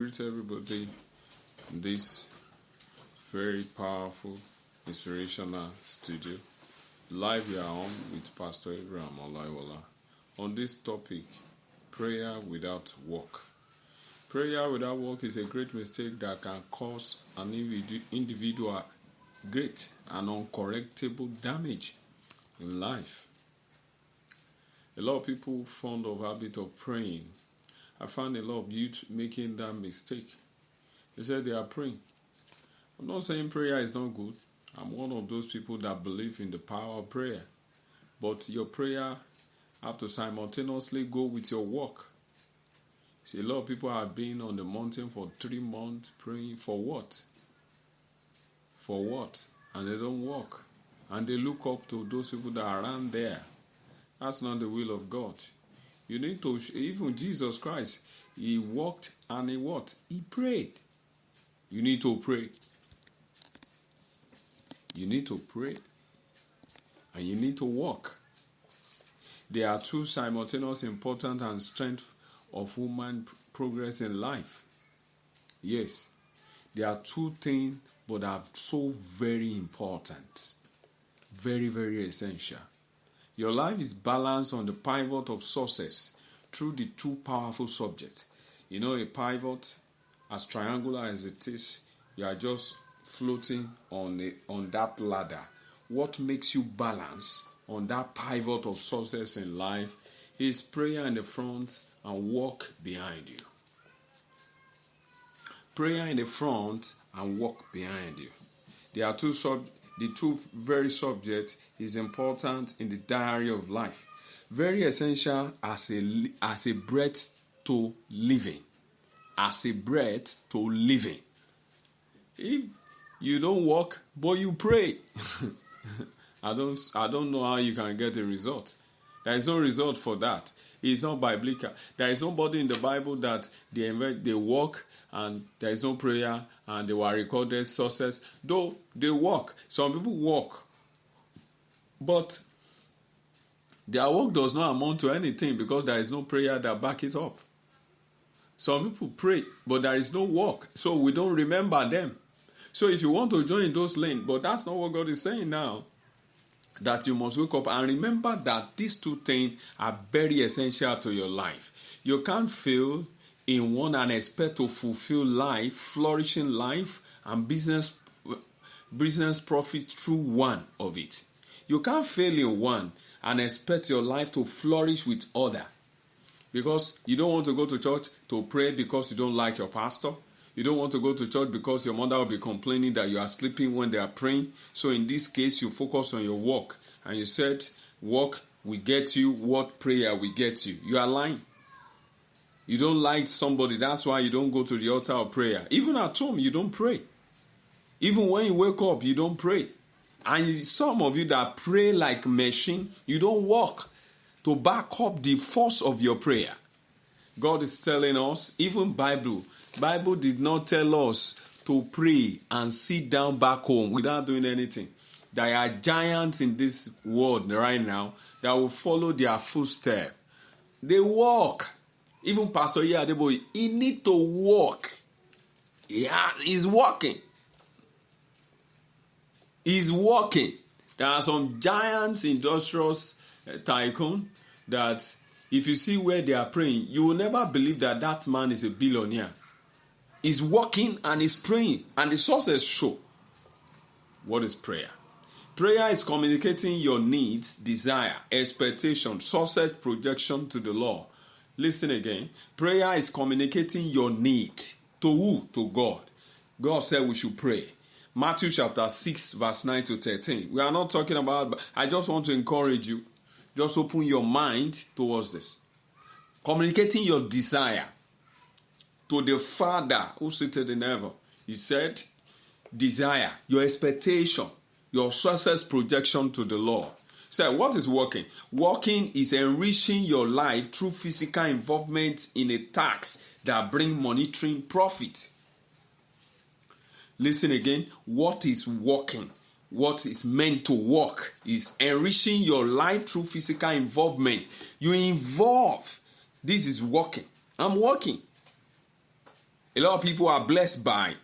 Greet everybody in this very powerful, inspirational studio. Live we are on with Pastor Abraham Olaiwola on this topic, prayer without work. Prayer without work is a great mistake that can cause an individual great and uncorrectable damage in life. A lot of people fond of habit of praying. I found a lot of youth making that mistake. They said they are praying. I'm not saying prayer is not good. I'm one of those people that believe in the power of prayer. But your prayer have to simultaneously go with your work. See, a lot of people have been on the mountain for 3 months praying for what? For what? And they don't work. And they look up to those people that are around there. That's not the will of God. You need to, even Jesus Christ, he walked and he what? He prayed. You need to pray. You need to pray. And you need to walk. There are two simultaneous importance and strength of human progress in life. Yes. There are two things, but are so very important. Very, very essential. Your life is balanced on the pivot of success through the two powerful subjects. You know, a pivot, as triangular as it is, you are just floating on that ladder. What makes you balance on that pivot of success in life is prayer in the front and walk behind you. Prayer in the front and walk behind you. There are the two very subjects is important in the diary of life. Very essential as a breath to living. As a breath to living. If you don't walk, but you pray, I don't know how you can get a result. There is no result for that. It's not biblical. There is nobody in the Bible that they walk and there is no prayer and they were recorded success. Though they walk. Some people walk. But their work does not amount to anything because there is no prayer that back it up. Some people pray, but there is no work. So we don't remember them. So if you want to join those lanes, but that's not what God is saying now. That you must wake up and remember that these two things are very essential to your life. You can't fail in one and expect to fulfill life, flourishing life, and business profit through one of it. You can't fail in one and expect your life to flourish with other. Because you don't want to go to church to pray because you don't like your pastor. You don't want to go to church because your mother will be complaining that you are sleeping when they are praying. So in this case, you focus on your work. And you said, work will get you what prayer will get you. You are lying. You don't like somebody. That's why you don't go to the altar of prayer. Even at home, you don't pray. Even when you wake up, you don't pray. And some of you that pray like machine, you don't walk to back up the force of your prayer. God is telling us, even Bible did not tell us to pray and sit down back home without doing anything. There are giants in this world right now that will follow their footsteps. They walk. Even Pastor Adeboye, he need to walk. Yeah, he's walking. He's walking. There are some giants, industrious tycoon that if you see where they are praying, you will never believe that that man is a billionaire. He's walking and he's praying. And the sources show. What is prayer? Prayer is communicating your needs, desire, expectation, success projection to the Lord. Listen again. Prayer is communicating your need. To who? To God. God said we should pray. Matthew chapter 6 verse 9 to 13. We are not talking about, I just want to encourage you. Just open your mind towards this. Communicating your desire to the Father who seated in heaven. He said, desire, your expectation, your success projection to the Lord. So what is working? Working is enriching your life through physical involvement in a task that bring monetary profit. Listen again. What is working? What is meant to work is enriching your life through physical involvement. You involve. This is working. I'm working. A lot of people are blessed by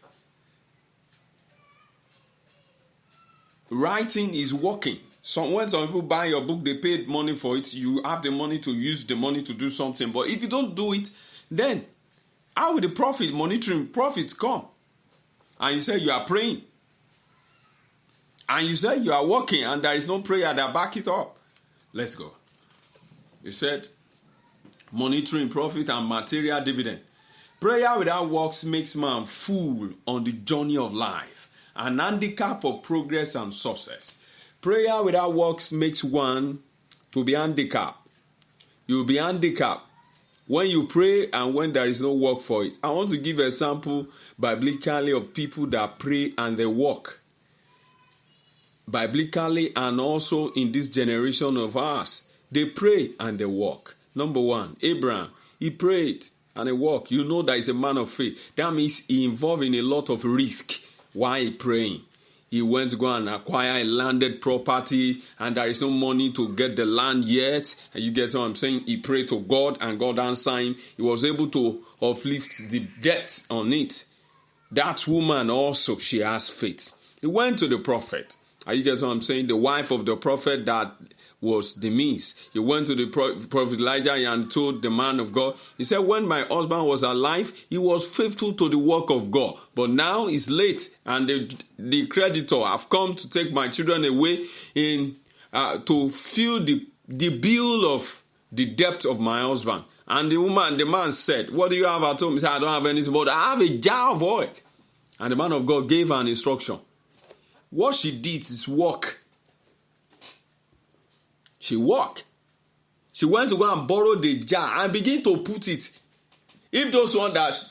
writing is working. When some people buy your book, they paid money for it. You have the money to use the money to do something. But if you don't do it, then how will the monitoring profits come? And you say you are praying. And you say you are working and there is no prayer that back it up. Let's go. He said, monitoring profit and material dividend. Prayer without works makes man fool on the journey of life, an handicap of progress and success. Prayer without works makes one to be handicapped. You will be handicapped when you pray and when there is no work for it. I want to give an example biblically of people that pray and they work. Biblically and also in this generation of ours, they pray and they work. Number one, Abraham, he prayed and he worked. You know that he's a man of faith. That means he involved in a lot of risk while he praying. He went to go and acquire a landed property and there is no money to get the land yet. And you get what I'm saying? He prayed to God and God answered him. He was able to uplift the debt on it. That woman also, she has faith. He went to the prophet. You get what I'm saying? The wife of the prophet that was the means. He went to the prophet Elijah and told the man of God. He said, when my husband was alive, he was faithful to the work of God. But now it's late and the creditor have come to take my children away to fill the bill of the debt of my husband. And the man said, what do you have at home? He said, I don't have anything, but I have a jar of oil. And the man of God gave her an instruction. What she did is work. She worked. She went to go and borrow the jar and begin to put it. If those one that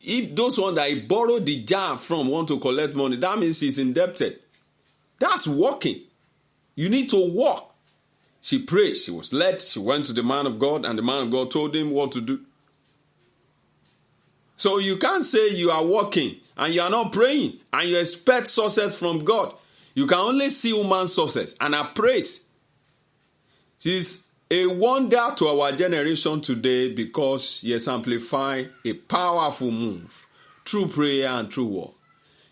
he borrowed the jar from want to collect money, that means he's indebted. That's working. You need to work. She prayed. She was led. She went to the man of God and the man of God told him what to do. So you can't say you are working and you are not praying and you expect success from God. You can only see human success and her praise. She's a wonder to our generation today because she has amplified a powerful move through prayer and through work.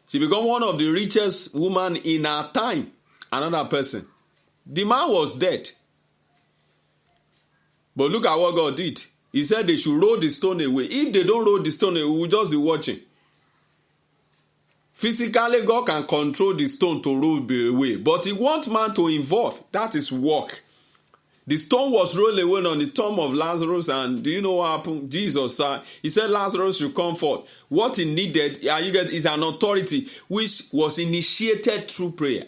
She became one of the richest women in her time. Another person. The man was dead. But look at what God did. He said they should roll the stone away. If they don't roll the stone away, we'll just be watching. Physically, God can control the stone to roll away. But he wants man to involve. That is work. The stone was rolled away on the tomb of Lazarus. And do you know what happened? Jesus said, he said Lazarus should come forth. What he needed is an authority which was initiated through prayer.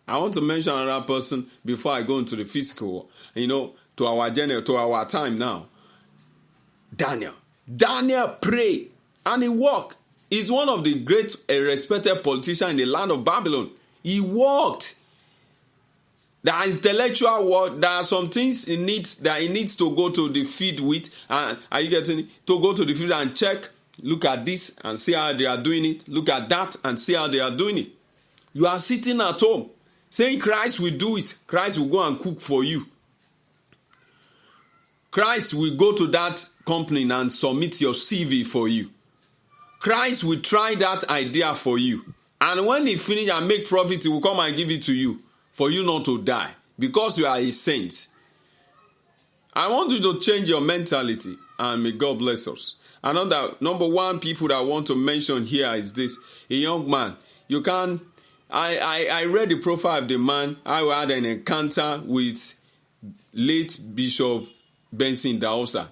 I want to mention another person before I go into the physical. To our time now. Daniel prayed and he walked. He's one of the great respected politicians in the land of Babylon. He walked. The intellectual work, there are some things he needs to go to the field with. And are you getting it? To go to the field and check, look at this and see how they are doing it. Look at that and see how they are doing it. You are sitting at home saying Christ will do it. Christ will go and cook for you. Christ will go to that company and submit your CV for you. Christ will try that idea for you. And when he finish and make profit, he will come and give it to you for you not to die because you are his saints. I want you to change your mentality and may God bless us. Number one people that I want to mention here is this. A young man. I read the profile of the man. I had an encounter with late Bishop Benson Daosa.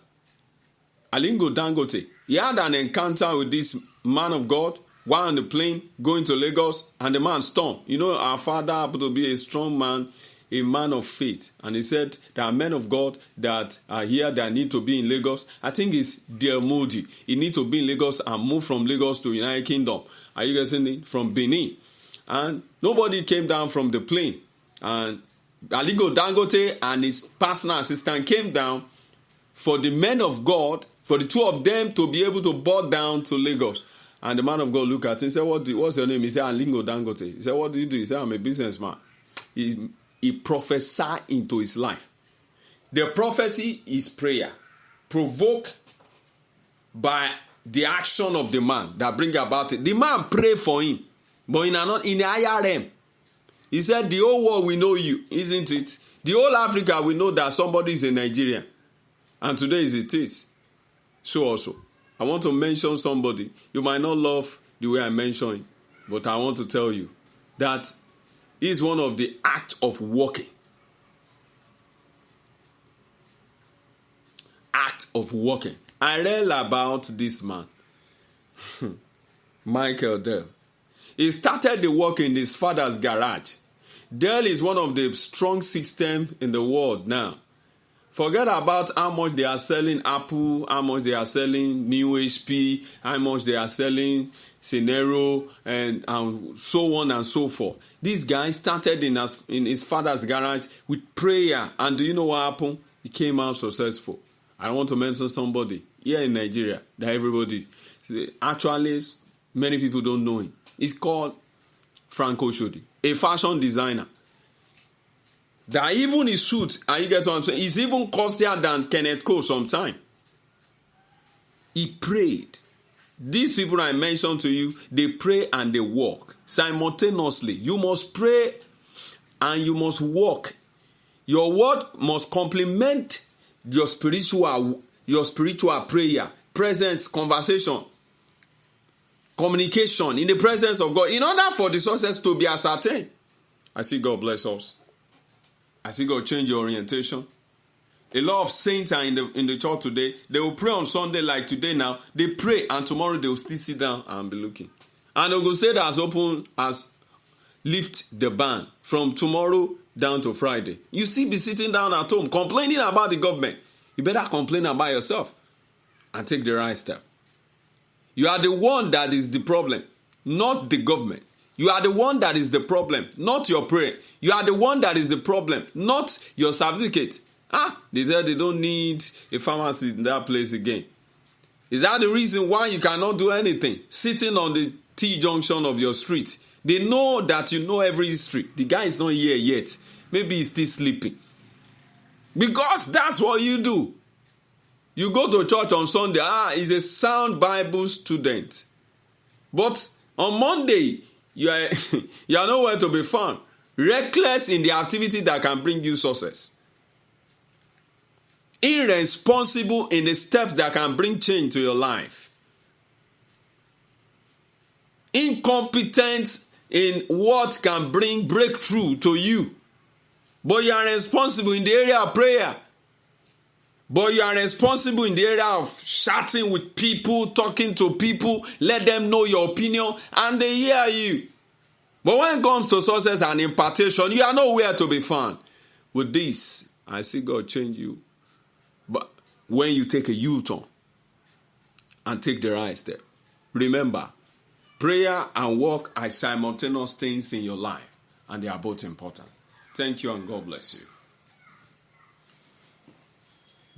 Alingo Dangote. He had an encounter with this man of God while on the plane going to Lagos and the man stormed. Our father happened to be a strong man, a man of faith. And he said there are men of God that are here that need to be in Lagos. I think it's Del Modi. He needs to be in Lagos and move from Lagos to United Kingdom. Are you getting it? From Benin. And nobody came down from the plane. And Alingo Dangote and his personal assistant came down for the men of God, for the two of them to be able to board down to Lagos. And the man of God looked at him and said, what's your name? He said, Alingo Dangote. He said, what do you do? He said, I'm a businessman. He prophesied into his life. The prophecy is prayer. Provoked by the action of the man that bring about it. The man pray for him, but in the higher realm. He said, the whole world will know you, isn't it? The whole Africa will know that somebody is a Nigerian. And today it is. So also, I want to mention somebody. You might not love the way I mention it, but I want to tell you that is one of the acts of walking. Act of walking. I read about this man, Michael Dell. He started the work in his father's garage. Dell is one of the strong systems in the world now. Forget about how much they are selling Apple, how much they are selling new HP, how much they are selling Scenario, and so on and so forth. This guy started in his father's garage with prayer. And do you know what happened? He came out successful. I want to mention somebody here in Nigeria that everybody, actually, many people don't know him. He's called Franco Shodi, a fashion designer. That even his suit, and you get what I'm saying, is even costlier than Kenneth Cole sometimes. He prayed. These people I mentioned to you, they pray and they walk simultaneously. You must pray and you must walk. Your word must complement your spiritual prayer, presence, conversation, communication in the presence of God, in order for the success to be ascertained. I see God bless us. I see God change your orientation. A lot of saints are in the church today. They will pray on Sunday like today now. They pray and tomorrow they will still sit down and be looking. And they will say that as open as lift the ban from tomorrow down to Friday. You still be sitting down at home complaining about the government. You better complain about yourself and take the right step. You are the one that is the problem, not the government. You are the one that is the problem, not your prayer. You are the one that is the problem, not your certificate. They said they don't need a pharmacy in that place again. Is that the reason why you cannot do anything? Sitting on the T-junction of your street. They know that you know every street. The guy is not here yet. Maybe he's still sleeping. Because that's what you do. You go to church on Sunday. He's a sound Bible student. But on Monday, you are nowhere to be found. Reckless in the activity that can bring you success. Irresponsible in the steps that can bring change to your life. Incompetent in what can bring breakthrough to you. But you are responsible in the area of prayer. But you are responsible in the area of chatting with people, talking to people, let them know your opinion, and they hear you. But when it comes to success and impartation, you are nowhere to be found. With this, I see God change you. But when you take a U-turn and take the right step, remember, prayer and work are simultaneous things in your life, and they are both important. Thank you and God bless you.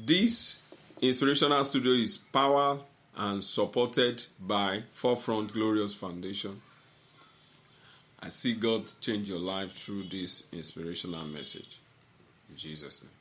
This inspirational studio is powered and supported by Forefront Glorious Foundation. I see God change your life through this inspirational message. In Jesus' name.